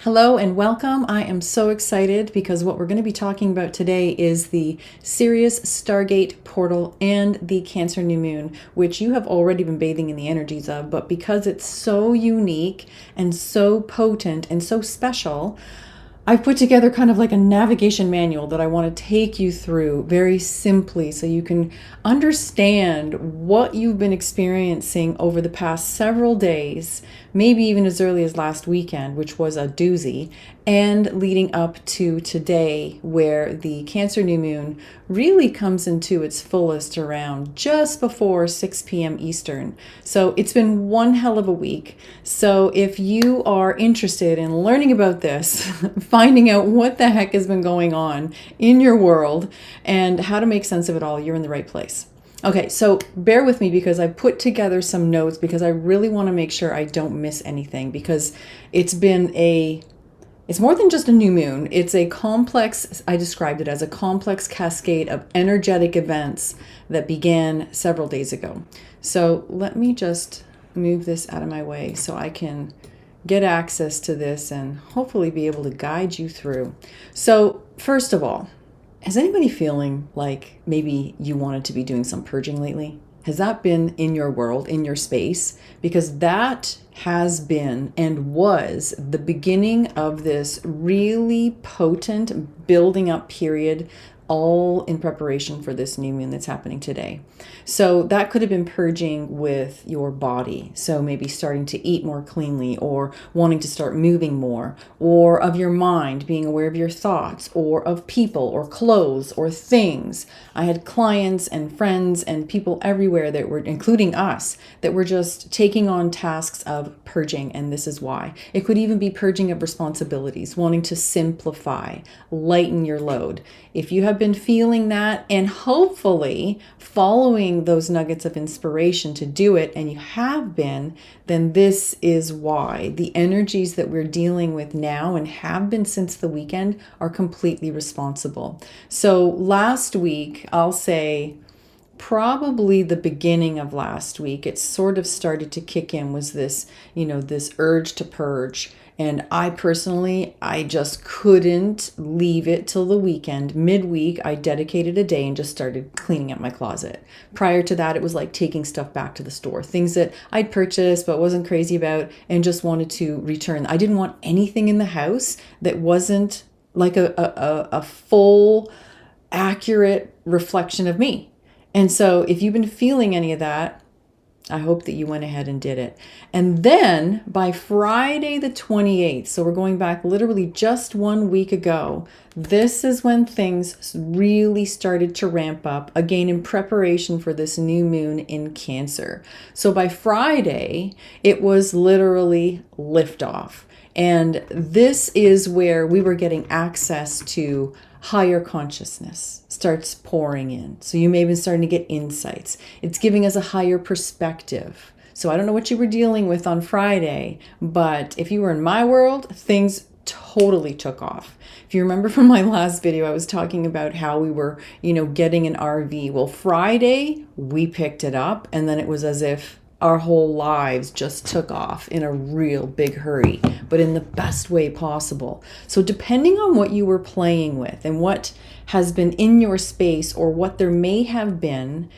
Hello and welcome. I am so excited because what we're going to be talking about today is the Sirius Stargate Portal and the Cancer New Moon, which you have already been bathing in the energies of, but because it's so unique and so potent and so special, I've put together kind of like a navigation manual that I want to take you through very simply so you can understand what you've been experiencing over the past several days, maybe even as early as last weekend, which was a doozy, and leading up to today, where the Cancer New Moon really comes into its fullest around just before 6 p.m. Eastern. So it's been one hell of a week. So if you are interested in learning about this, finding out what the heck has been going on in your world and how to make sense of it all, you're in the right place. Okay, so bear with me because I put together some notes because I really want to make sure I don't miss anything, because it's more than just a new moon. It's a complex, I described it as a complex cascade of energetic events that began several days ago. So let me just move this out of my way so I can get access to this and hopefully be able to guide you through. So first of all, is anybody feeling like maybe you wanted to be doing some purging lately? Has that been in your world, in your space? Because that has been and was the beginning of this really potent building up period, all in preparation for this new moon that's happening today. So that could have been purging with your body. So maybe starting to eat more cleanly, or wanting to start moving more, or of your mind, being aware of your thoughts, or of people or clothes or things. I had clients and friends and people everywhere that were, including us, that were just taking on tasks of purging, and this is why. It could even be purging of responsibilities, wanting to simplify, lighten your load. If you have been feeling that and hopefully following those nuggets of inspiration to do it, and you have been, then this is why. The energies that we're dealing with now and have been since the weekend are completely responsible. So last week, I'll say probably the beginning of last week, it sort of started to kick in, was this, this urge to purge. And I personally, I just couldn't leave it till the weekend. Midweek, I dedicated a day and just started cleaning up my closet. Prior to that, it was like taking stuff back to the store, things that I'd purchased but wasn't crazy about and just wanted to return. I didn't want anything in the house that wasn't like a full, accurate reflection of me. And so if you've been feeling any of that, I hope that you went ahead and did it. And then by Friday the 28th, so we're going back literally just 1 week ago, this is when things really started to ramp up, again in preparation for this new moon in Cancer. So by Friday, it was literally liftoff. And this is where we were getting access to higher consciousness starts pouring in. So you may have been starting to get insights. It's giving us a higher perspective. So I don't know what you were dealing with on Friday, but if you were in my world, things totally took off. If you remember from my last video, I was talking about how we were, getting an RV. Well, Friday, we picked it up, and then it was as if our whole lives just took off in a real big hurry, but in the best way possible. So depending on what you were playing with and what has been in your space, or what there may have been,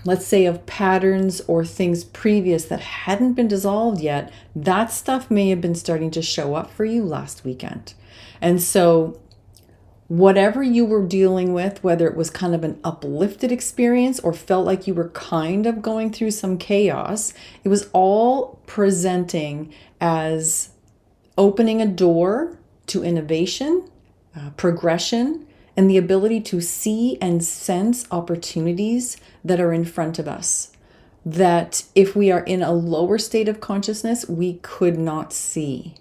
let's say, of patterns or things previous that hadn't been dissolved yet, that stuff may have been starting to show up for you last weekend. And so whatever you were dealing with, whether it was kind of an uplifted experience or felt like you were kind of going through some chaos, it was all presenting as opening a door to innovation, progression, and the ability to see and sense opportunities that are in front of us, that if we are in a lower state of consciousness, we could not see.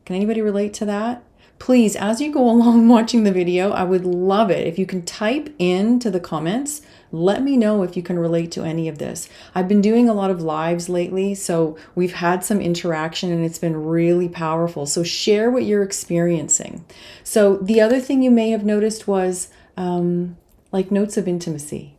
Can anybody relate to that? Please, as you go along watching the video, I would love it if you can type into the comments. Let me know if you can relate to any of this. I've been doing a lot of lives lately, so we've had some interaction and it's been really powerful. So share what you're experiencing. So the other thing you may have noticed was like notes of intimacy.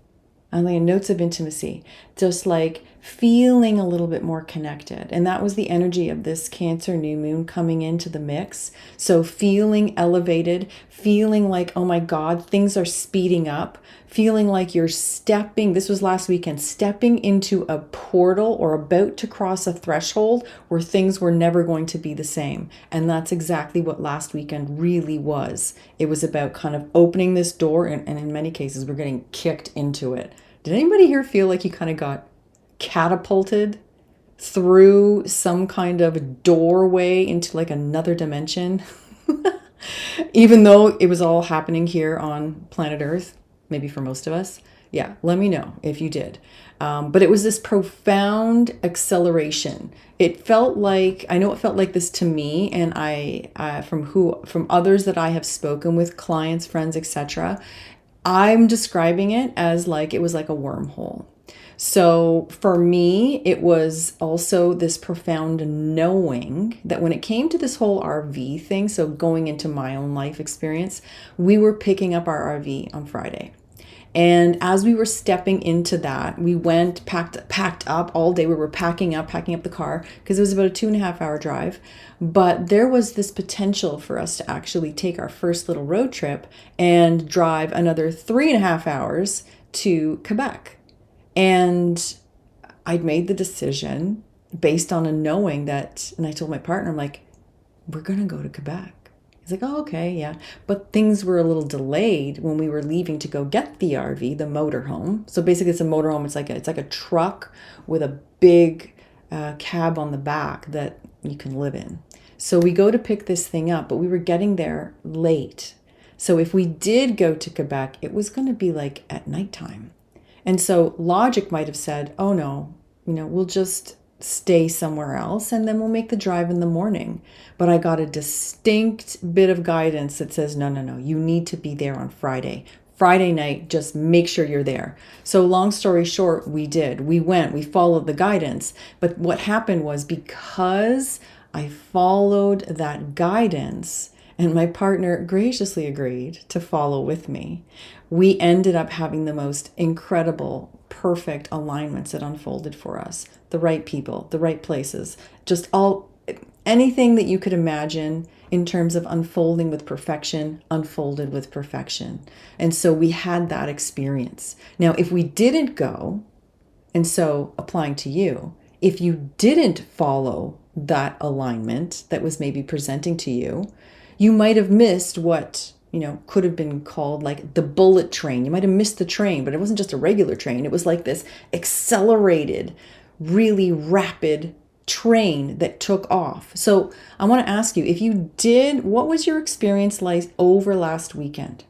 Notes of intimacy, just like feeling a little bit more connected. And that was the energy of this Cancer new moon coming into the mix. So feeling elevated, feeling like, oh my God, things are speeding up, feeling like you're stepping, this was last weekend, stepping into a portal or about to cross a threshold where things were never going to be the same. And that's exactly what last weekend really was. It was about kind of opening this door, and in many cases, we're getting kicked into it. Did anybody here feel like you kind of got catapulted through some kind of doorway into like another dimension? Even though it was all happening here on planet Earth, maybe for most of us. Yeah, let me know if you did. But it was this profound acceleration. It felt like, I know it felt like this to me, and from others that I have spoken with, clients, friends, etc. I'm describing it as like it was like a wormhole. So for me, it was also this profound knowing that when it came to this whole RV thing, so going into my own life experience, we were picking up our RV on Friday. And as we were stepping into that, we went packed up all day. We were packing up the car because it was about a 2.5 hour drive. But there was this potential for us to actually take our first little road trip and drive another 3.5 hours to Quebec. And I'd made the decision based on a knowing that, and I told my partner, I'm like, we're going to go to Quebec. He's like, oh, okay, yeah. But things were a little delayed when we were leaving to go get the RV, the motorhome. So basically it's a motorhome. It's like a truck with a big cab on the back that you can live in. So we go to pick this thing up, but we were getting there late. So if we did go to Quebec, it was going to be like at nighttime. And so logic might have said, oh no, we'll just stay somewhere else and then we'll make the drive in the morning. But I got a distinct bit of guidance that says, no, you need to be there on Friday. Friday night, just make sure you're there. So long story short, we did. We went, we followed the guidance. But what happened was, because I followed that guidance and my partner graciously agreed to follow with me, we ended up having the most incredible, perfect alignments that unfolded for us. The right people, the right places, just anything that you could imagine in terms of unfolding with perfection, unfolded with perfection. And so we had that experience. Now, if we didn't go, and so applying to you, if you didn't follow that alignment that was maybe presenting to you, you might have missed what could have been called like the bullet train. You might have missed the train, but it wasn't just a regular train. It was like this accelerated, really rapid train that took off. So I want to ask you, if you did, what was your experience like over last weekend?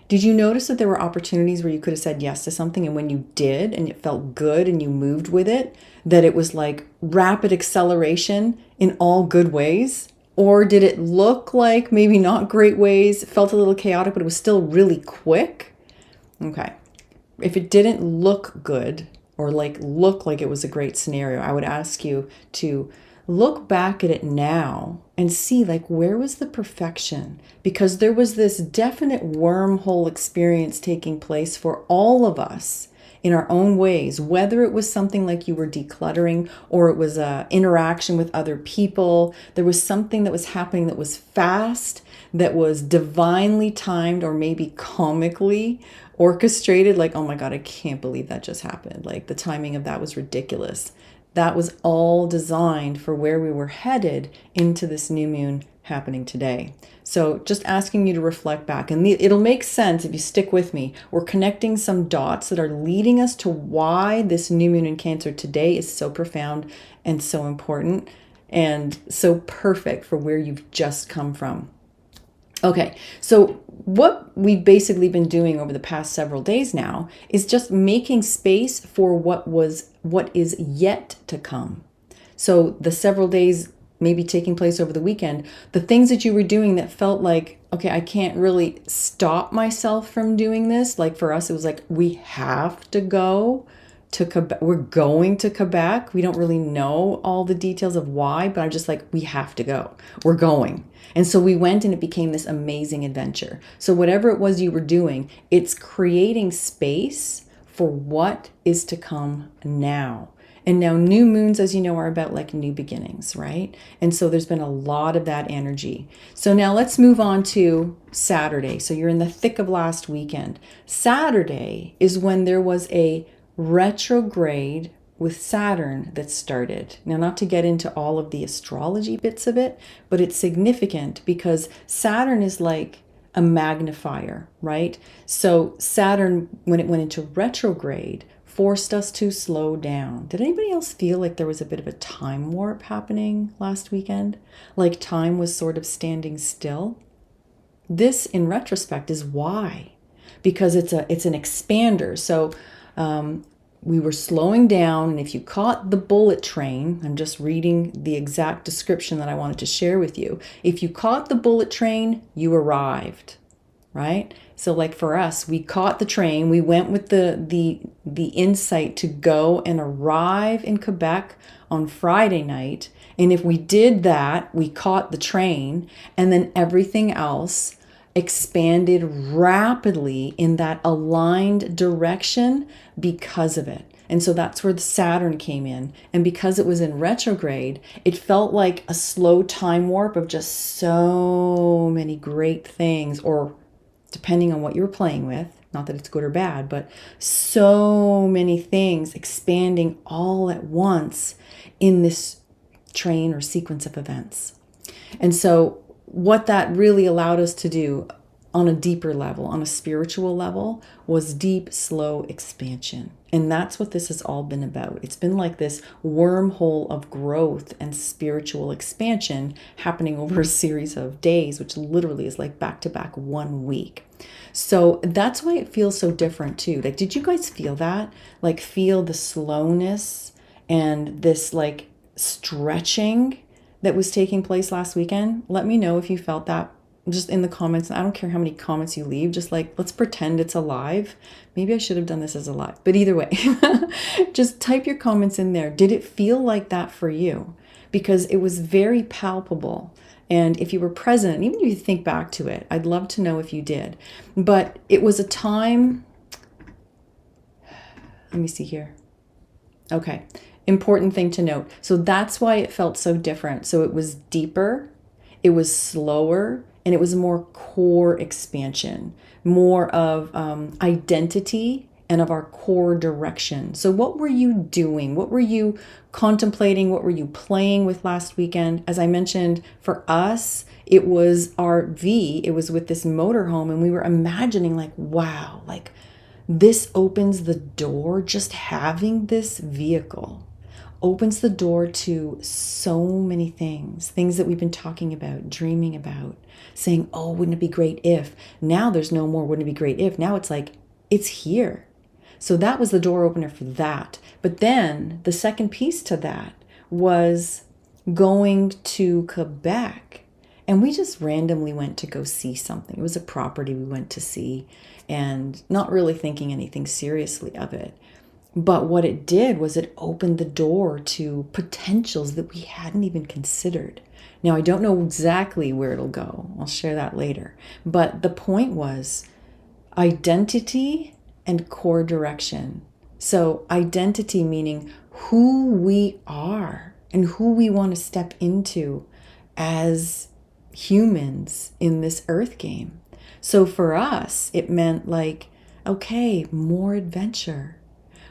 Did you notice that there were opportunities where you could have said yes to something, and when you did and it felt good and you moved with it, that it was like rapid acceleration in all good ways? Or did it look like maybe not great ways, felt a little chaotic, but it was still really quick? Okay. If it didn't look good or look like it was a great scenario, I would ask you to look back at it now and see where was the perfection? Because there was this definite wormhole experience taking place for all of us in our own ways, whether it was something like you were decluttering or it was an interaction with other people. There was something that was happening that was fast, that was divinely timed, or maybe comically orchestrated. Like, oh my God, I can't believe that just happened. Like, the timing of that was ridiculous. That was all designed for where we were headed into this new moon happening today. So just asking you to reflect back, and it'll make sense if you stick with me. We're connecting some dots that are leading us to why this new moon in Cancer today is so profound and so important and so perfect for where you've just come from. Okay, so what we've basically been doing over the past several days now is just making space for what is yet to come. So the several days maybe taking place over the weekend, the things that you were doing that felt like, okay, I can't really stop myself from doing this. Like for us, it was like, we have to go to Quebec. We're going to Quebec. We don't really know all the details of why, but I'm just like, we have to go. We're going. And so we went, and it became this amazing adventure. So whatever it was you were doing, it's creating space for what is to come now. And now new moons, as you know, are about like new beginnings, right? And so there's been a lot of that energy. So now let's move on to Saturday. So you're in the thick of last weekend. Saturday is when there was a retrograde with Saturn that started. Now, not to get into all of the astrology bits of it, but it's significant because Saturn is like a magnifier, right? So Saturn, when it went into retrograde, forced us to slow down. Did anybody else feel like there was a bit of a time warp happening last weekend? Like time was sort of standing still? This, in retrospect, is why. Because it's an expander. So we were slowing down, and if you caught the bullet train, I'm just reading the exact description that I wanted to share with you. If you caught the bullet train, you arrived, right? So like for us, we caught the train, we went with the insight to go and arrive in Quebec on Friday night. And if we did that, we caught the train, and then everything else expanded rapidly in that aligned direction because of it. And so that's where the Saturn came in. And because it was in retrograde, it felt like a slow time warp of just so many great things, or depending on what you're playing with, not that it's good or bad, but so many things expanding all at once in this train or sequence of events. And so what that really allowed us to do on a deeper level, on a spiritual level, was deep, slow expansion. And that's what this has all been about. It's been like this wormhole of growth and spiritual expansion happening over a series of days, which literally is like back to back 1 week. So that's why it feels so different too. Like, did you guys feel that? Like, feel the slowness and this like stretching that was taking place last weekend? Let me know if you felt that just in the comments. I don't care how many comments you leave, just like, let's pretend it's alive. Maybe I should have done this as a live, but either way, just type your comments in there. Did it feel like that for you? Because it was very palpable. And if you were present, and even if you think back to it, I'd love to know if you did. But it was a time, let me see here. Okay. Important thing to note. So that's why it felt so different. So it was deeper, it was slower, and it was more core expansion, more of identity and of our core direction. So what were you doing? What were you contemplating? What were you playing with last weekend? As I mentioned, for us, it was our V. It was with this motorhome, and we were imagining like, wow, like this opens the door. Just having this vehicle opens the door to so many things that we've been talking about, dreaming about, saying, oh, wouldn't it be great if? Now there's no more wouldn't it be great if. Now it's like, it's here. So that was the door opener for that. But then the second piece to that was going to Quebec. And we just randomly went to go see something. It was a property we went to see, and not really thinking anything seriously of it. But what it did was it opened the door to potentials that we hadn't even considered. Now, I don't know exactly where it'll go. I'll share that later. But the point was identity and core direction. So identity meaning who we are and who we want to step into as humans in this earth game. So for us, it meant like, okay, more adventure.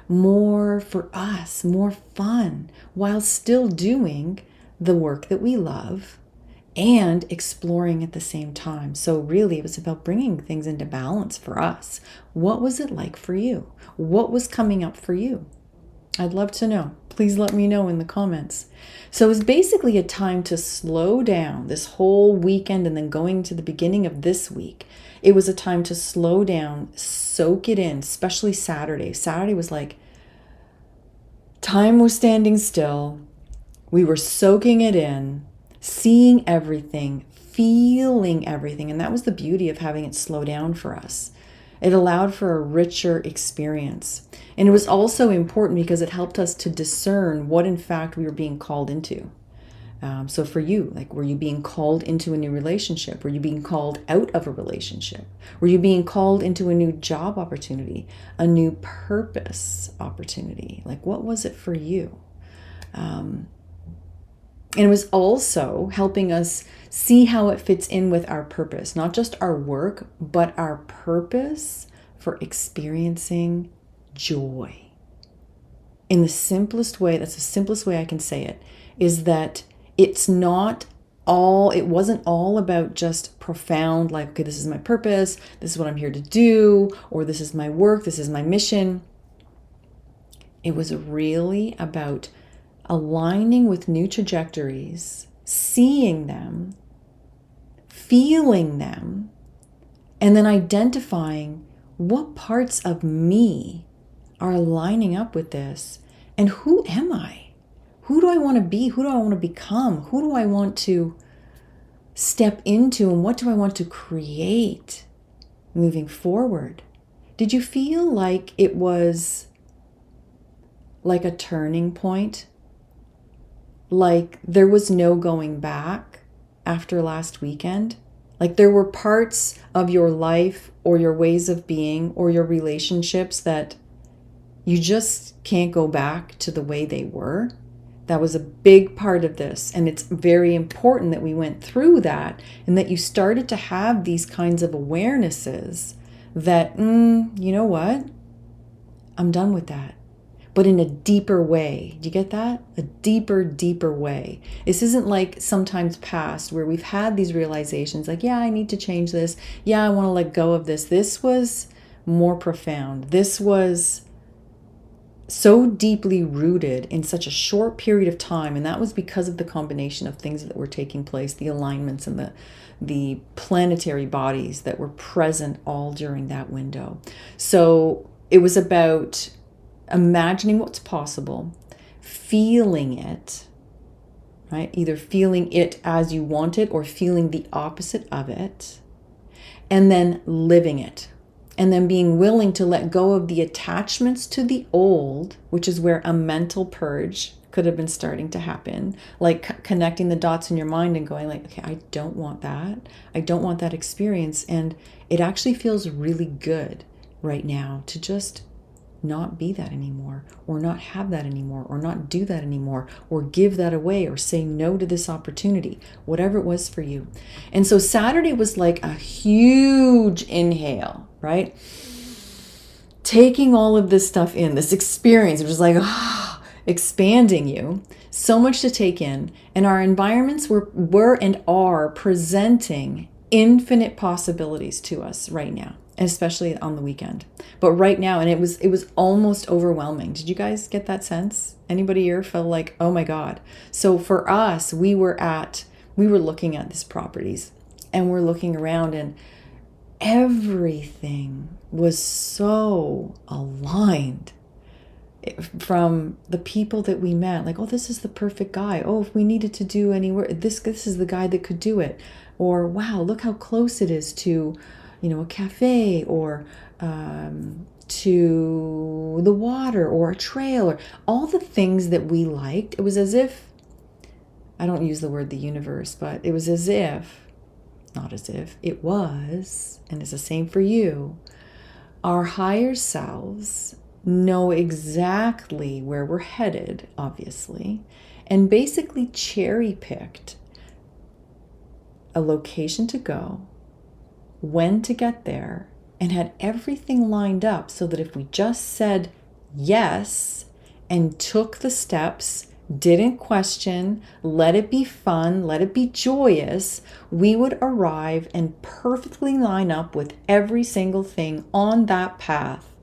More for us, more fun, while still doing the work that we love and exploring at the same time. So really, it was about bringing things into balance for us. What was it like for you? What was coming up for you? I'd love to know. Please let me know in the comments. So it was basically a time to slow down this whole weekend, and then going to the beginning of this week. It was a time to slow down, soak it in, especially Saturday. Saturday was like, time was standing still. We were soaking it in, seeing everything, feeling everything. And that was the beauty of having it slow down for us. It allowed for a richer experience. And it was also important because it helped us to discern what in fact we were being called into. So for you, like, were you being called into a new relationship? Were you being called out of a relationship? Were you being called into a new job opportunity, a new purpose opportunity? Like, what was it for you? And it was also helping us see how it fits in with our purpose, not just our work, but our purpose for experiencing joy. In the simplest way, that's the simplest way I can say it, is that it wasn't all about just profound, like, okay, this is my purpose, this is what I'm here to do, or this is my work, this is my mission. It was really about aligning with new trajectories, seeing them, feeling them, and then identifying what parts of me are lining up with this, and who am I? Who do I want to be? Who do I want to become? Who do I want to step into, and what do I want to create moving forward? Did you feel like it was like a turning point? Like there was no going back after last weekend? Like there were parts of your life or your ways of being or your relationships that you just can't go back to the way they were? That was a big part of this. And it's very important that we went through that and that you started to have these kinds of awarenesses that, you know what? I'm done with that. But in a deeper way. Do you get that? A deeper way. This isn't like sometimes past where we've had these realizations like, yeah, I need to change this. Yeah, I want to let go of this. This was more profound. This was so deeply rooted in such a short period of time. And that was because of the combination of things that were taking place, the alignments and the planetary bodies that were present all during that window. So it was about imagining what's possible, feeling it, right? Either feeling it as you want it or feeling the opposite of it, and then living it. And then being willing to let go of the attachments to the old, which is where a mental purge could have been starting to happen, like connecting the dots in your mind and going like, okay, I don't want that. I don't want that experience. And it actually feels really good right now to just not be that anymore, or not have that anymore, or not do that anymore, or give that away, or say no to this opportunity, whatever it was for you. And so Saturday was like a huge inhale, right? Taking all of this stuff in, this experience, which was like expanding you, so much to take in. And our environments were and are presenting infinite possibilities to us right now, especially on the weekend. But right now, and it was almost overwhelming. Did you guys get that sense? Anybody here felt like, oh my God? So for us, we were looking at these properties and we're looking around, and everything was so aligned. From the people that we met, like, oh, this is the perfect guy. Oh, if we needed to do any work, this is the guy that could do it. Or wow, look how close it is to, a cafe, or to the water, or a trail, or all the things that we liked. It was as if, I don't use the word the universe, but it was as if, not as if, it was, and it's the same for you, our higher selves know exactly where we're headed, obviously, and basically cherry-picked a location to go, when to get there, and had everything lined up so that if we just said yes and took the steps, didn't question, let it be fun, let it be joyous, we would arrive and perfectly line up with every single thing on that path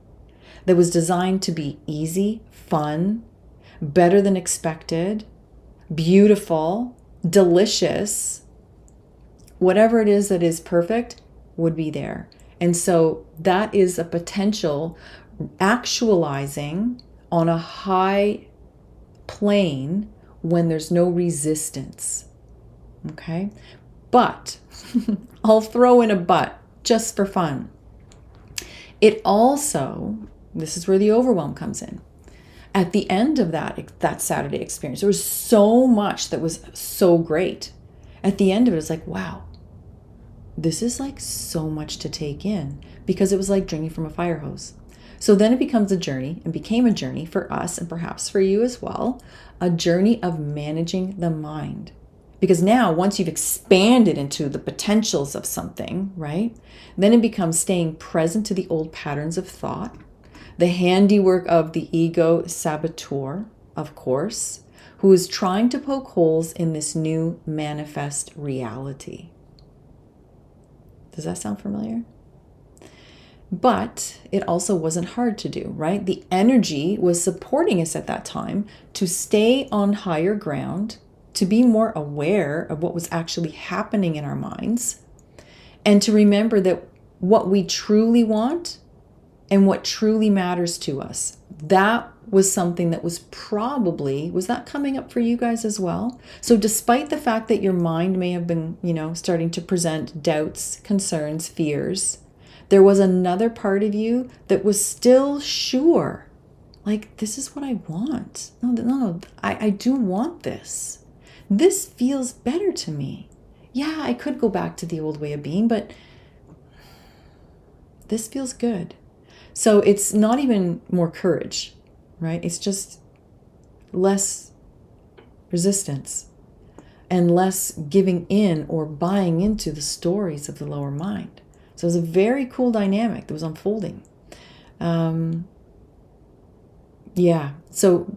that was designed to be easy, fun, better than expected, beautiful, delicious. Whatever it is that is perfect would be there. And so that is a potential actualizing on a high plane when there's no resistance. Okay? But I'll throw in a but just for fun. It also, this is where the overwhelm comes in. At the end of that Saturday experience, there was so much that was so great. At the end of it, it's like, wow, this is like so much to take in, because it was like drinking from a fire hose. So then it becomes a journey, and became a journey for us, and perhaps for you as well, a journey of managing the mind. Because now, once you've expanded into the potentials of something, right, then it becomes staying present to the old patterns of thought, the handiwork of the ego saboteur, of course, who is trying to poke holes in this new manifest reality. Does that sound familiar? But it also wasn't hard to do, right? The energy was supporting us at that time to stay on higher ground, to be more aware of what was actually happening in our minds, and to remember that what we truly want and what truly matters to us, that was something that was that coming up for you guys as well? So despite the fact that your mind may have been, starting to present doubts, concerns, fears, there was another part of you that was still sure, like, this is what I want. No, I do want this. This feels better to me. Yeah, I could go back to the old way of being, but this feels good. So it's not even more courage, right? It's just less resistance and less giving in or buying into the stories of the lower mind. So it was a very cool dynamic that was unfolding. So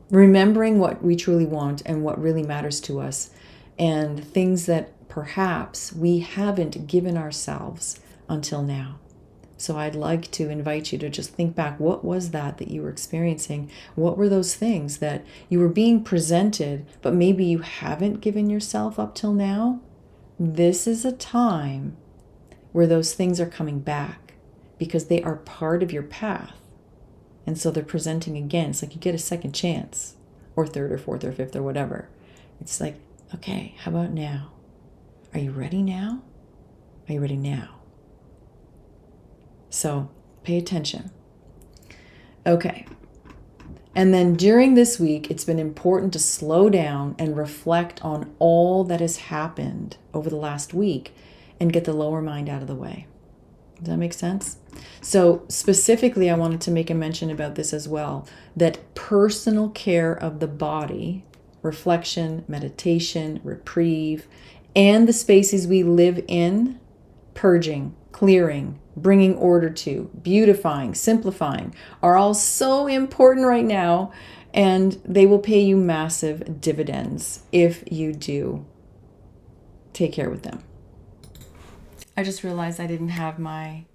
remembering what we truly want and what really matters to us, and things that perhaps we haven't given ourselves until now. So I'd like to invite you to just think back, what was that you were experiencing? What were those things that you were being presented, but maybe you haven't given yourself up till now? This is a time where those things are coming back because they are part of your path. And so they're presenting again. It's like you get a second chance, or third or fourth or fifth or whatever. It's like, okay, how about now? Are you ready now? Are you ready now? So pay attention. Okay. And then during this week, it's been important to slow down and reflect on all that has happened over the last week and get the lower mind out of the way. Does that make sense? So specifically, I wanted to make a mention about this as well, that personal care of the body, reflection, meditation, reprieve, and the spaces we live in, purging, clearing, bringing order to, beautifying, simplifying, are all so important right now, and they will pay you massive dividends if you do take care with them. I just realized I didn't have my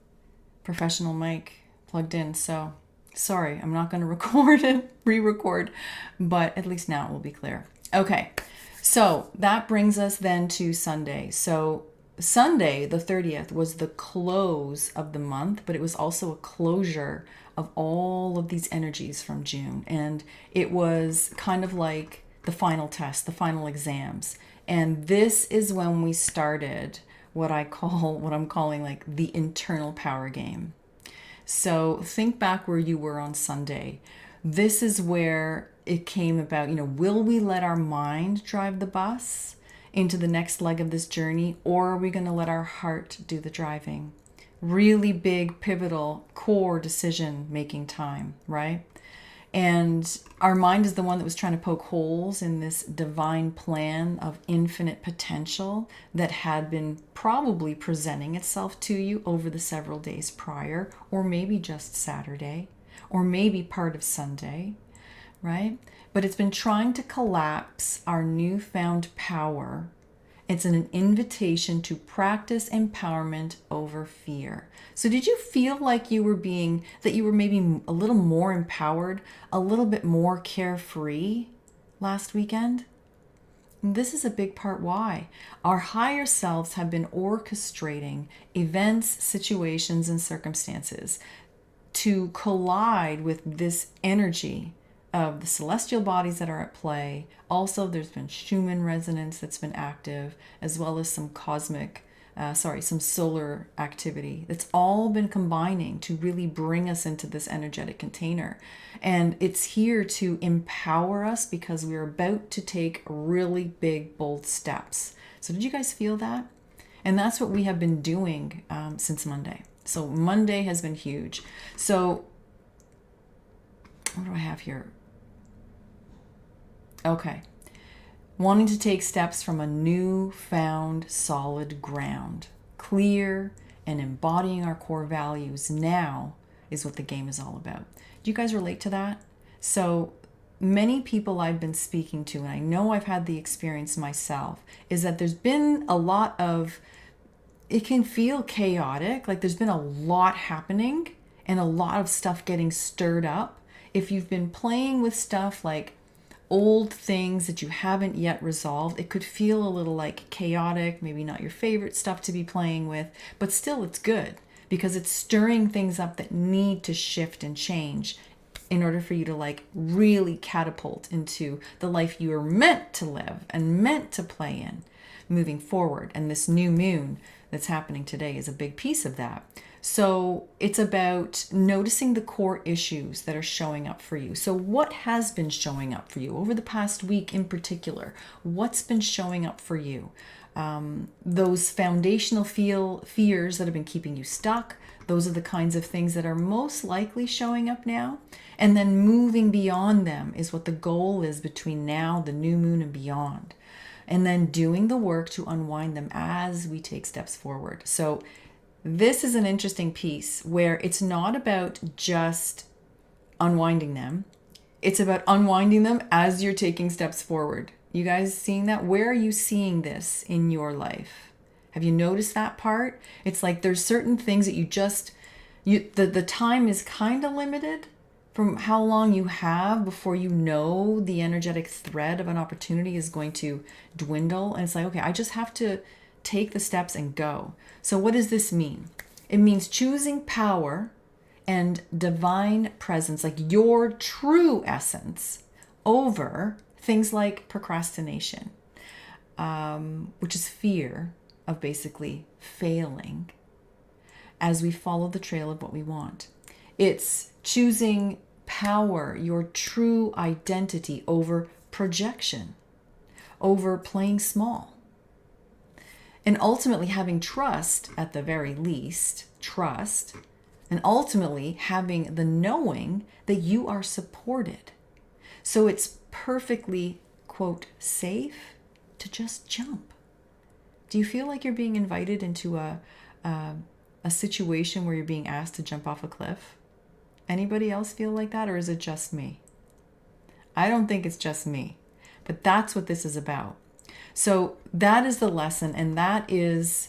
professional mic plugged in, so sorry, I'm not going to record and re-record, but at least now it will be clear. Okay, so that brings us then to Sunday. So Sunday, the 30th, was the close of the month, but it was also a closure of all of these energies from June. And it was kind of like the final test, the final exams. And this is when we started what I'm calling like the internal power game. So think back where you were on Sunday. This is where it came about, will we let our mind drive the bus into the next leg of this journey, or are we going to let our heart do the driving? Really big, pivotal, core decision-making time, right? And our mind is the one that was trying to poke holes in this divine plan of infinite potential that had been probably presenting itself to you over the several days prior, or maybe just Saturday, or maybe part of Sunday, right? But it's been trying to collapse our newfound power. It's an invitation to practice empowerment over fear. So did you feel like you were maybe a little more empowered, a little bit more carefree last weekend? And this is a big part why. Our higher selves have been orchestrating events, situations, and circumstances to collide with this energy of the celestial bodies that are at play. Also, there's been Schumann resonance that's been active, as well as some some solar activity. That's all been combining to really bring us into this energetic container. And it's here to empower us because we're about to take really big, bold steps. So did you guys feel that? And that's what we have been doing since Monday. So Monday has been huge. So what do I have here? Okay. Wanting to take steps from a newfound solid ground, clear and embodying our core values now is what the game is all about. Do you guys relate to that? So many people I've been speaking to, and I know I've had the experience myself, is that there's been a lot of, it can feel chaotic, like there's been a lot happening and a lot of stuff getting stirred up. If you've been playing with stuff like old things that you haven't yet resolved, it could feel a little like chaotic, maybe not your favorite stuff to be playing with, but still it's good because it's stirring things up that need to shift and change in order for you to like really catapult into the life you are meant to live and meant to play in moving forward. And this new moon that's happening today is a big piece of that. So it's about noticing the core issues that are showing up for you. So what has been showing up for you over the past week in particular? What's been showing up for you? Those foundational fears that have been keeping you stuck, those are the kinds of things that are most likely showing up now. And then moving beyond them is what the goal is between now, the new moon, and beyond. And then doing the work to unwind them as we take steps forward. So this is an interesting piece where it's not about just unwinding them. It's about unwinding them as you're taking steps forward. You guys seeing that? Where are you seeing this in your life? Have you noticed that part? It's like there's certain things that the time is kind of limited from how long you have before you know the energetic thread of an opportunity is going to dwindle. And it's like, okay, I just have to take the steps and go. So what does this mean? It means choosing power and divine presence, like your true essence, over things like procrastination, which is fear of basically failing as we follow the trail of what we want. It's choosing power, your true identity, over projection, over playing small. And ultimately having trust, at the very least, trust, and ultimately having the knowing that you are supported. So it's perfectly, quote, safe to just jump. Do you feel like you're being invited into a situation where you're being asked to jump off a cliff? Anybody else feel like that, or is it just me? I don't think it's just me, but that's what this is about. So that is the lesson, and that is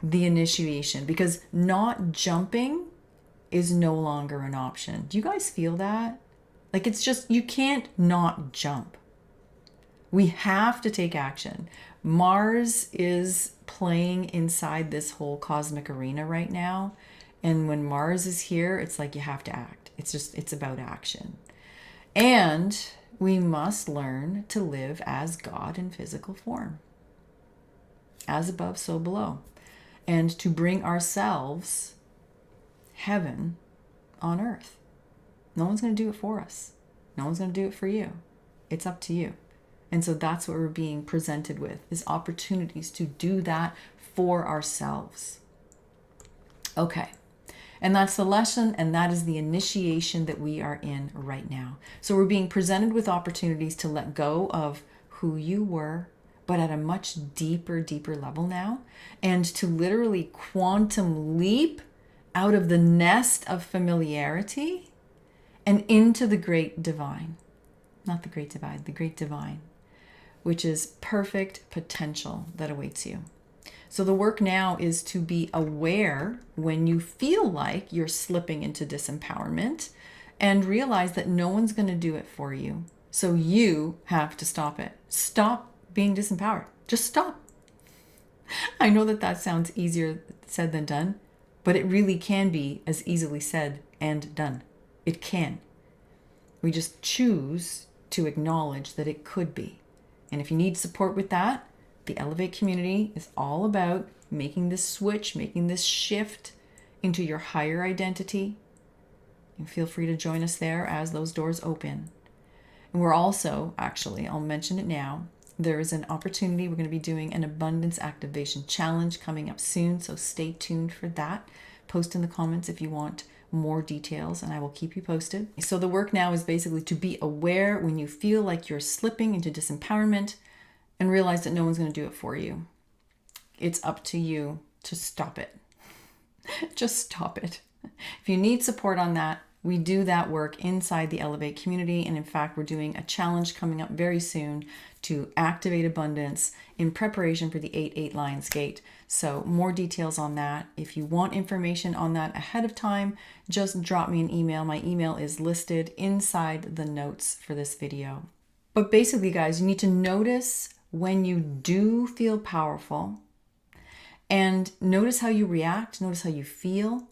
the initiation, because not jumping is no longer an option. Do you guys feel that? Like it's just, you can't not jump. We have to take action. Mars is playing inside this whole cosmic arena right now. And when Mars is here, it's like you have to act. It's about action. And we must learn to live as God in physical form. As above, so below. And to bring ourselves heaven on earth. No one's going to do it for us. No one's going to do it for you. It's up to you. And so that's what we're being presented with, is opportunities to do that for ourselves. Okay. And that's the lesson, and that is the initiation that we are in right now. So we're being presented with opportunities to let go of who you were, but at a much deeper level now, and to literally quantum leap out of the nest of familiarity and into the great divine. Not the great divide, the great divine, which is perfect potential that awaits you. So the work now is to be aware when you feel like you're slipping into disempowerment, and realize that no one's going to do it for you. So you have to stop it. Stop being disempowered. Just stop. I know that sounds easier said than done, but it really can be as easily said and done. It can. We just choose to acknowledge that it could be. And if you need support with that, the Elevate community is all about making this switch, making this shift into your higher identity. And feel free to join us there as those doors open. And we're also, actually, I'll mention it now, there is an opportunity. We're going to be doing an abundance activation challenge coming up soon, so stay tuned for that. post in the comments if you want more details, and I will keep you posted. So the work now is basically to be aware when you feel like you're slipping into disempowerment and realize that no one's going to do it for you. It's up to you to stop it. Just stop it. If you need support on that, we do that work inside the Elevate community. And in fact, we're doing a challenge coming up very soon to activate abundance in preparation for the 8/8 Lions Gate. So more details on that. If you want information on that ahead of time, just drop me an email. My email is listed inside the notes for this video. But basically, guys, you need to notice when you do feel powerful, and notice how you react, notice how you feel,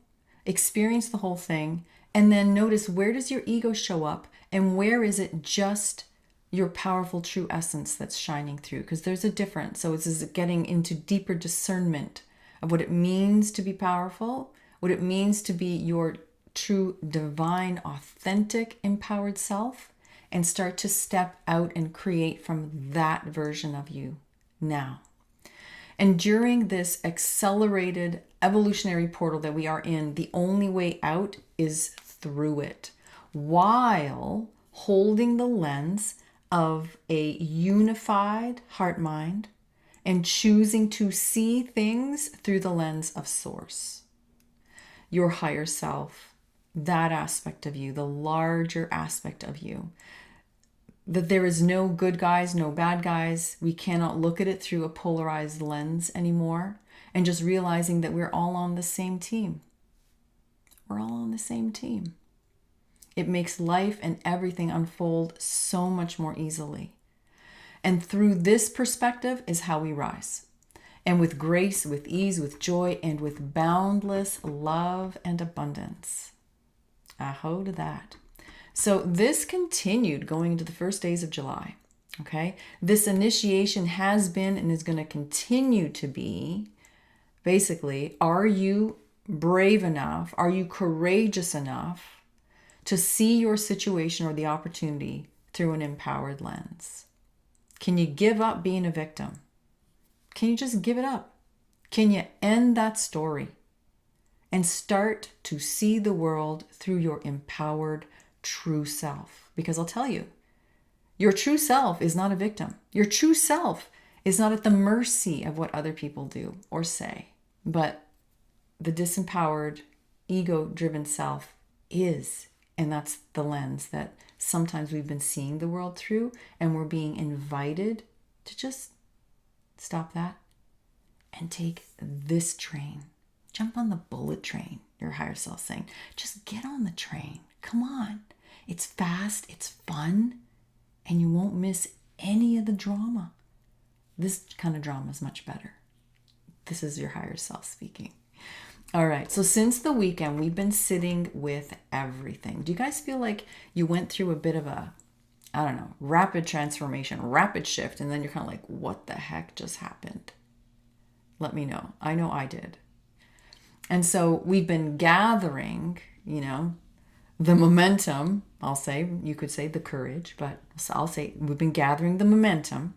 experience the whole thing, and then notice, where does your ego show up and where is it just your powerful true essence that's shining through? Because there's a difference. So it's getting into deeper discernment of what it means to be powerful, what it means to be your true, divine, authentic, empowered self, and start to step out and create from that version of you now. And during this accelerated evolutionary portal that we are in, the only way out is through it, while holding the lens of a unified heart mind and choosing to see things through the lens of source. Your higher self, that aspect of you, the larger aspect of you. That there is no good guys, no bad guys. We cannot look at it through a polarized lens anymore. And just realizing that we're all on the same team. We're all on the same team. It makes life and everything unfold so much more easily. And through this perspective is how we rise. And with grace, with ease, with joy, and with boundless love and abundance. Aho to that. So this continued going into the first days of July, okay? This initiation has been and is going to continue to be, basically, are you brave enough? Are you courageous enough to see your situation or the opportunity through an empowered lens? Can you give up being a victim? Can you just give it up? Can you end that story and start to see the world through your empowered true self? Because I'll tell you, your true self is not a victim. Your true self is not at the mercy of what other people do or say. But the disempowered, ego-driven self is. And that's the lens that sometimes we've been seeing the world through, and we're being invited to just stop that and take this train. Jump on the bullet train, your higher self saying. Just get on the train. Come on. It's fast, it's fun, and you won't miss any of the drama. This kind of drama is much better. This is your higher self speaking. All right, so since the weekend, we've been sitting with everything. Do you guys feel like you went through a bit of a, I don't know, rapid transformation, rapid shift, and then you're kind of like, what the heck just happened? Let me know. I know I did. And so we've been gathering, the momentum, I'll say, you could say the courage, but I'll say we've been gathering the momentum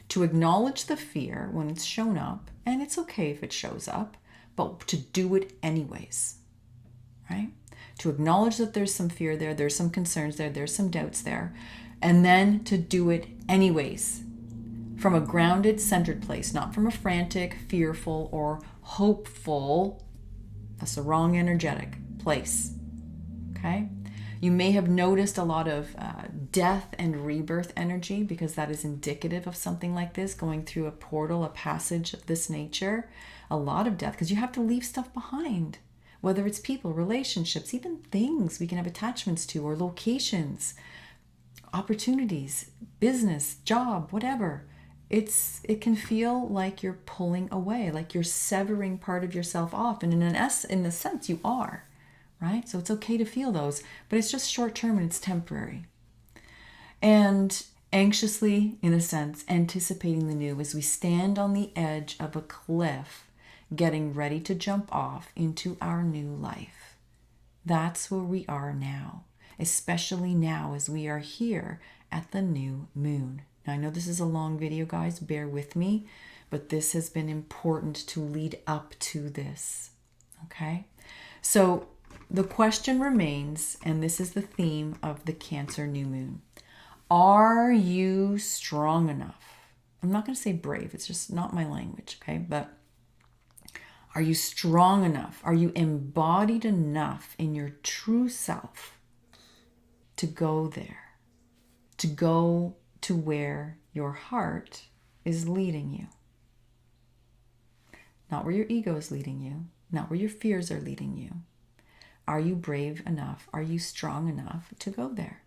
to acknowledge the fear when it's shown up, and it's okay if it shows up, but to do it anyways, right? To acknowledge that there's some fear there, there's some concerns there, there's some doubts there, and then to do it anyways from a grounded, centered place, not from a frantic, fearful, or hopeful, that's the wrong energetic place. Okay? You may have noticed a lot of death and rebirth energy, because that is indicative of something like this, going through a portal, a passage of this nature. A lot of death, because you have to leave stuff behind, whether it's people, relationships, even things we can have attachments to, or locations, opportunities, business, job, whatever. It can feel like you're pulling away, like you're severing part of yourself off. And in a sense, you are. Right? So it's okay to feel those, but it's just short term and it's temporary. And anxiously, in a sense, anticipating the new as we stand on the edge of a cliff, getting ready to jump off into our new life. That's where we are now, especially now as we are here at the new moon. Now, I know this is a long video, guys, bear with me, but this has been important to lead up to this. Okay? So the question remains, and this is the theme of the Cancer new moon. Are you strong enough? I'm not going to say brave. It's just not my language, okay? But are you strong enough? Are you embodied enough in your true self to go there? To go to where your heart is leading you? Not where your ego is leading you, not where your fears are leading you. Are you brave enough? Are you strong enough to go there?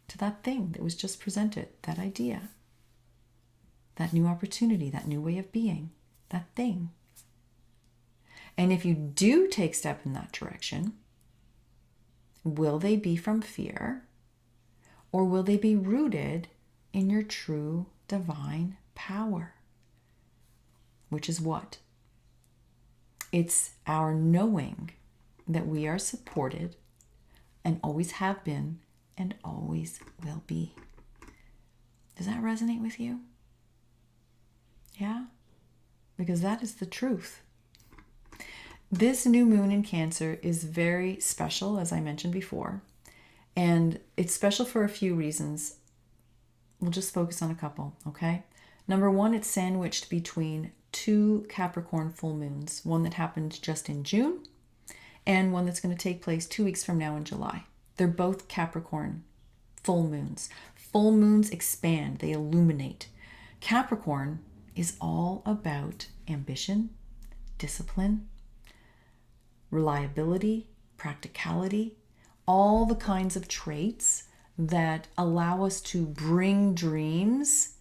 To that thing that was just presented, that idea, that new opportunity, that new way of being, that thing. And if you do take step in that direction, will they be from fear, or will they be rooted in your true divine power? Which is what? It's our knowing that we are supported and always have been and always will be. Does that resonate with you? Yeah? Because that is the truth. This new moon in Cancer is very special, as I mentioned before. And it's special for a few reasons. We'll just focus on a couple, okay? Number one, it's sandwiched between two Capricorn full moons. One that happened just in June and one that's going to take place 2 weeks from now in July. They're both Capricorn full moons. Full moons expand, they illuminate. Capricorn is all about ambition, discipline, reliability, practicality, all the kinds of traits that allow us to bring dreams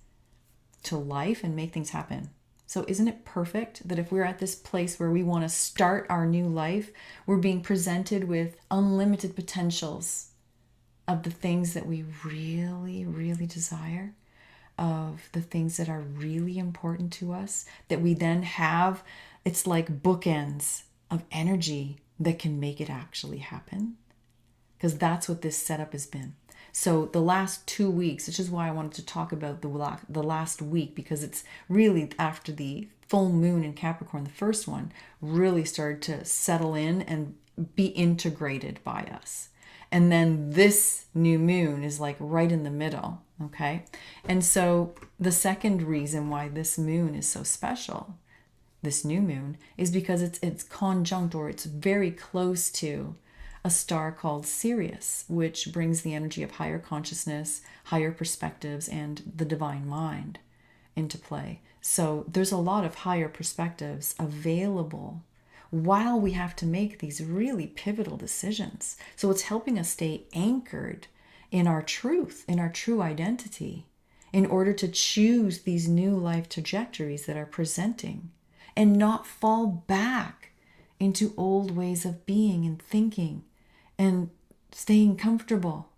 to life and make things happen. So isn't it perfect that if we're at this place where we want to start our new life, we're being presented with unlimited potentials of the things that we really, really desire, of the things that are really important to us, that we then have, it's like bookends of energy that can make it actually happen. Because that's what this setup has been. So the last 2 weeks, which is why I wanted to talk about the last week, because it's really after the full moon in Capricorn, the first one, really started to settle in and be integrated by us. And then this new moon is like right in the middle, okay? And so the second reason why this moon is so special, this new moon, is because it's conjunct, or it's very close to a star called Sirius, which brings the energy of higher consciousness, higher perspectives, and the divine mind into play. So there's a lot of higher perspectives available while we have to make these really pivotal decisions. So it's helping us stay anchored in our truth, in our true identity, in order to choose these new life trajectories that are presenting and not fall back into old ways of being and thinking and staying comfortable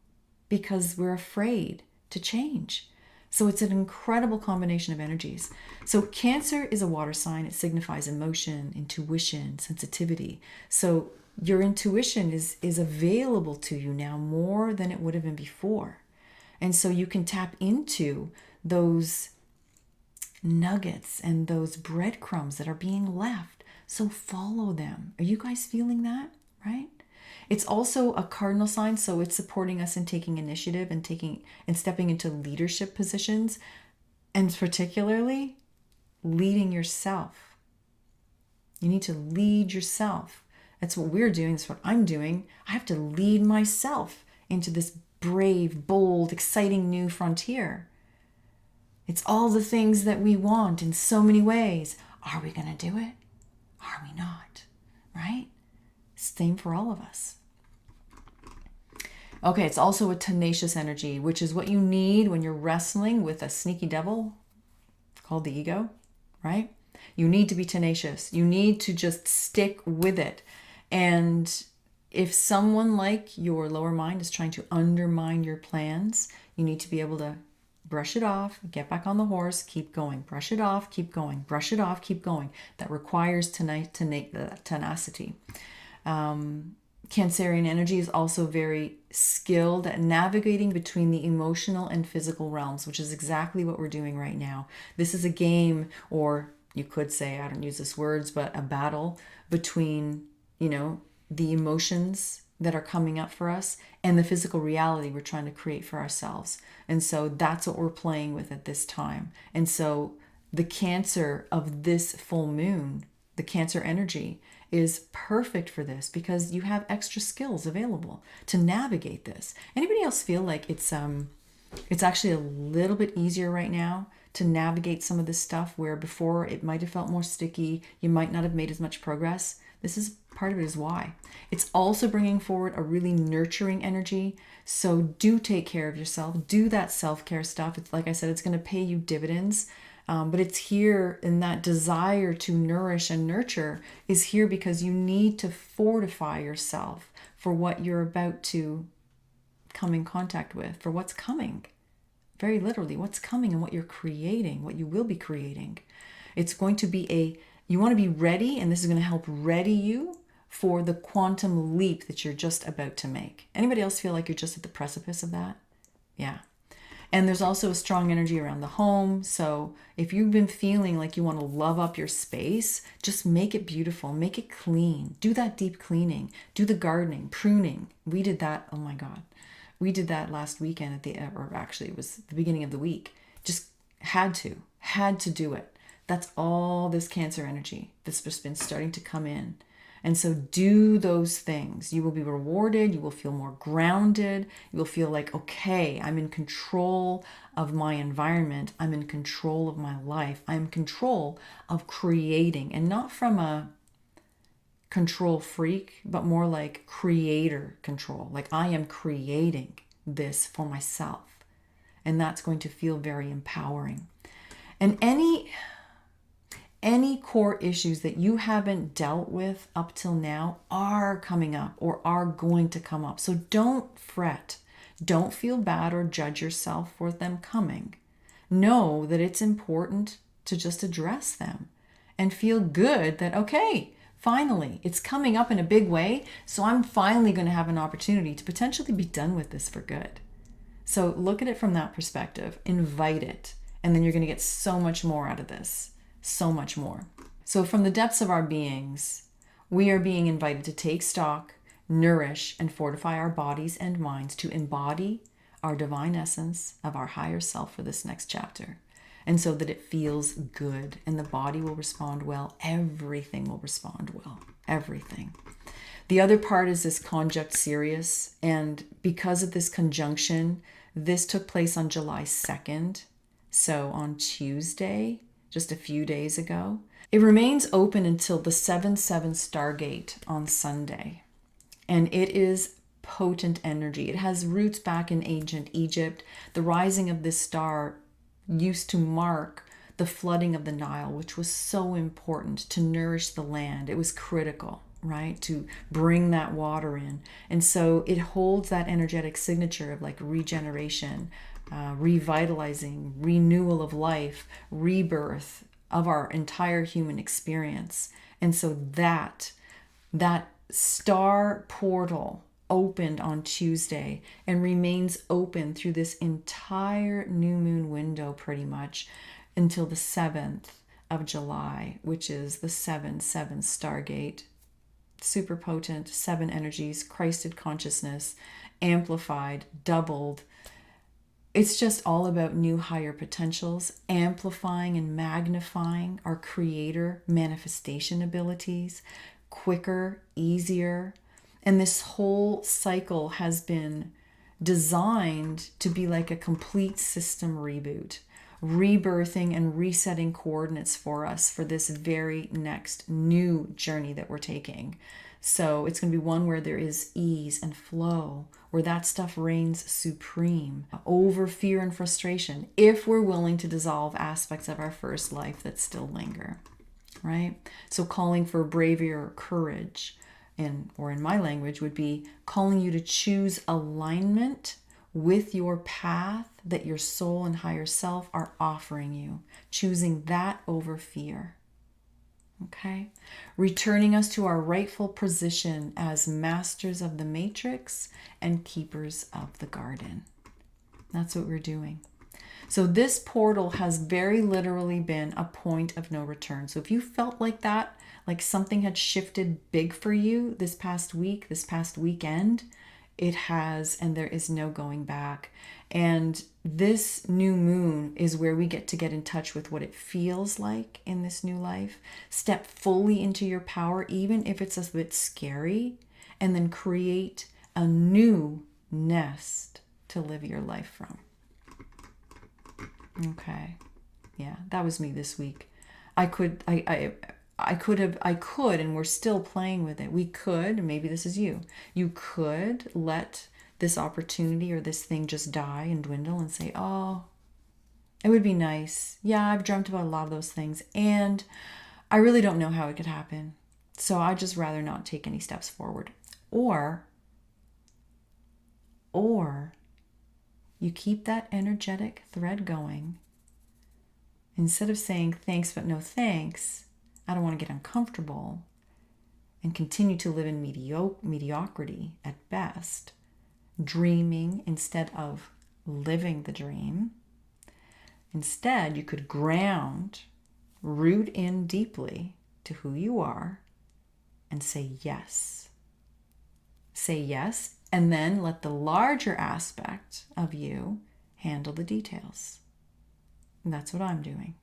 because we're afraid to change. So it's an incredible combination of energies. So Cancer is a water sign. It signifies emotion, intuition, sensitivity. So your intuition is available to you now more than it would have been before. And so you can tap into those nuggets and those breadcrumbs that are being left. So follow them. Are you guys feeling that? Right? It's also a cardinal sign, so it's supporting us in taking initiative and stepping into leadership positions, and particularly leading yourself. You need to lead yourself. That's what we're doing. That's what I'm doing. I have to lead myself into this brave, bold, exciting new frontier. It's all the things that we want in so many ways. Are we going to do it? Are we not? Right? Same for all of us. Okay, it's also a tenacious energy, which is what you need when you're wrestling with a sneaky devil called the ego, right? You need to be tenacious. You need to just stick with it. And if someone like your lower mind is trying to undermine your plans, you need to be able to brush it off, get back on the horse, keep going, brush it off, keep going, brush it off, keep going. That requires tenacity. Cancerian energy is also very skilled at navigating between the emotional and physical realms, which is exactly what we're doing right now. This is a game, or you could say, I don't use this words, but a battle between, the emotions that are coming up for us and the physical reality we're trying to create for ourselves. And so that's what we're playing with at this time. And so the Cancer of this full moon, the Cancer energy, is perfect for this because you have extra skills available to navigate this. Anybody else feel like it's actually a little bit easier right now to navigate some of this stuff where before it might have felt more sticky, you might not have made as much progress? This is part of it is why. It's also bringing forward a really nurturing energy. So do take care of yourself. Do that self-care stuff. It's like I said, it's going to pay you dividends. But it's here, in that desire to nourish and nurture is here because you need to fortify yourself for what you're about to come in contact with, for what's coming. Very literally, what's coming and what you're creating, what you will be creating. It's going to be you want to be ready, and this is going to help ready you for the quantum leap that you're just about to make. Anybody else feel like you're just at the precipice of that? Yeah. And there's also a strong energy around the home. So if you've been feeling like you want to love up your space, just make it beautiful, make it clean. Do that deep cleaning, do the gardening, pruning. We did that. Oh my God. We did that last weekend or actually it was the beginning of the week. Just had to do it. That's all this Cancer energy that's just been starting to come in. And so do those things. You will be rewarded. You will feel more grounded. You will feel like, okay, I'm in control of my environment. I'm in control of my life. I'm in control of creating, and not from a control freak, but more like creator control. Like I am creating this for myself. And that's going to feel very empowering. And any core issues that you haven't dealt with up till now are coming up or are going to come up. So don't fret. Don't feel bad or judge yourself for them coming. Know that it's important to just address them and feel good that, okay, finally, it's coming up in a big way. So I'm finally going to have an opportunity to potentially be done with this for good. So look at it from that perspective, invite it, and then you're going to get so much more out of this. So much more. So from the depths of our beings, we are being invited to take stock, nourish, and fortify our bodies and minds to embody our divine essence of our higher self for this next chapter. And so that it feels good and the body will respond well. Everything will respond well. Everything. The other part is this conjunct Sirius. And because of this conjunction, this took place on July 2nd. So on Tuesday, just a few days ago. It remains open until the 7/7 Stargate on Sunday. And it is potent energy. It has roots back in ancient Egypt. The rising of this star used to mark the flooding of the Nile, which was so important to nourish the land. It was critical, right? To bring that water in. And so it holds that energetic signature of like regeneration, revitalizing, renewal of life, rebirth of our entire human experience. And so that star portal opened on Tuesday and remains open through this entire new moon window pretty much until the 7th of July, which is the 7/7 Stargate. Super potent, 7 energies, Christed consciousness, amplified, doubled. It's just all about new higher potentials, amplifying and magnifying our creator manifestation abilities, quicker, easier. And this whole cycle has been designed to be like a complete system reboot, rebirthing and resetting coordinates for us for this very next new journey that we're taking. So it's going to be one where there is ease and flow, where that stuff reigns supreme over fear and frustration, if we're willing to dissolve aspects of our first life that still linger, right? So calling for bravery or courage, or in my language would be calling you to choose alignment with your path that your soul and higher self are offering you, choosing that over fear. Okay, returning us to our rightful position as masters of the matrix and keepers of the garden. That's what we're doing. So this portal has very literally been a point of no return. So if you felt like that, like something had shifted big for you this past week, this past weekend, it has, and there is no going back. And this new moon is where we get to get in touch with what it feels like in this new life. Step fully into your power, even if it's a bit scary, and then create a new nest to live your life from. Okay. Yeah, that was me this week. I could, and we're still playing with it. We could, maybe this is you. You could let this opportunity or this thing just die and dwindle and say, oh, it would be nice. Yeah, I've dreamt about a lot of those things and I really don't know how it could happen. So I'd just rather not take any steps forward. Or you keep that energetic thread going. Instead of saying thanks but no thanks, I don't want to get uncomfortable, and continue to live in mediocrity at best, dreaming instead of living the dream. Instead, you could ground, root in deeply to who you are, and say yes. Say yes, and then let the larger aspect of you handle the details. And that's what I'm doing.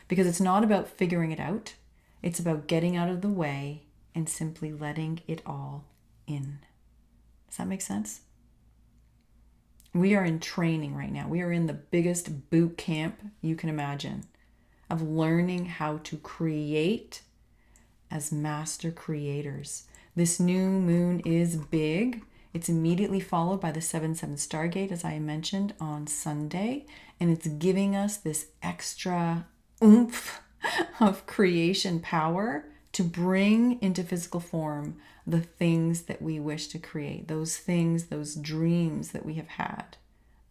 Because it's not about figuring it out. It's about getting out of the way and simply letting it all in. Does that make sense? We are in training right now. We are in the biggest boot camp you can imagine of learning how to create as master creators. This new moon is big. It's immediately followed by the 7/7 Stargate, as I mentioned, on Sunday. And it's giving us this extra oomph of creation power to bring into physical form the things that we wish to create, those things, those dreams that we have had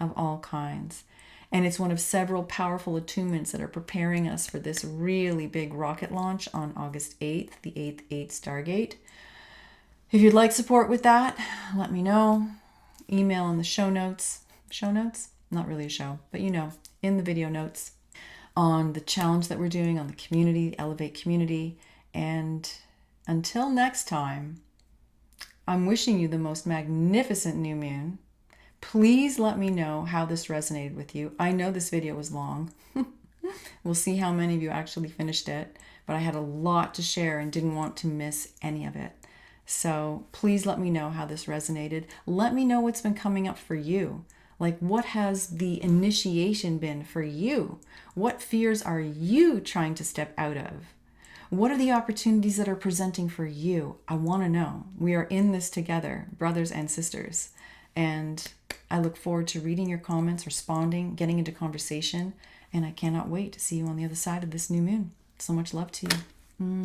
of all kinds. And it's one of several powerful attunements that are preparing us for this really big rocket launch on August 8th, the 8th Stargate. If you'd like support with that, let me know. Email in the show notes. Show notes? Not really a show, but you know, in the video notes on the challenge that we're doing on the community, Elevate Community. And until next time, I'm wishing you the most magnificent new moon. Please let me know how this resonated with you. I know this video was long. We'll see how many of you actually finished it, but I had a lot to share and didn't want to miss any of it. So please let me know how this resonated. Let me know what's been coming up for you. Like, what has the initiation been for you? What fears are you trying to step out of? What are the opportunities that are presenting for you? I want to know. We are in this together, brothers and sisters. And I look forward to reading your comments, responding, getting into conversation. And I cannot wait to see you on the other side of this new moon. So much love to you.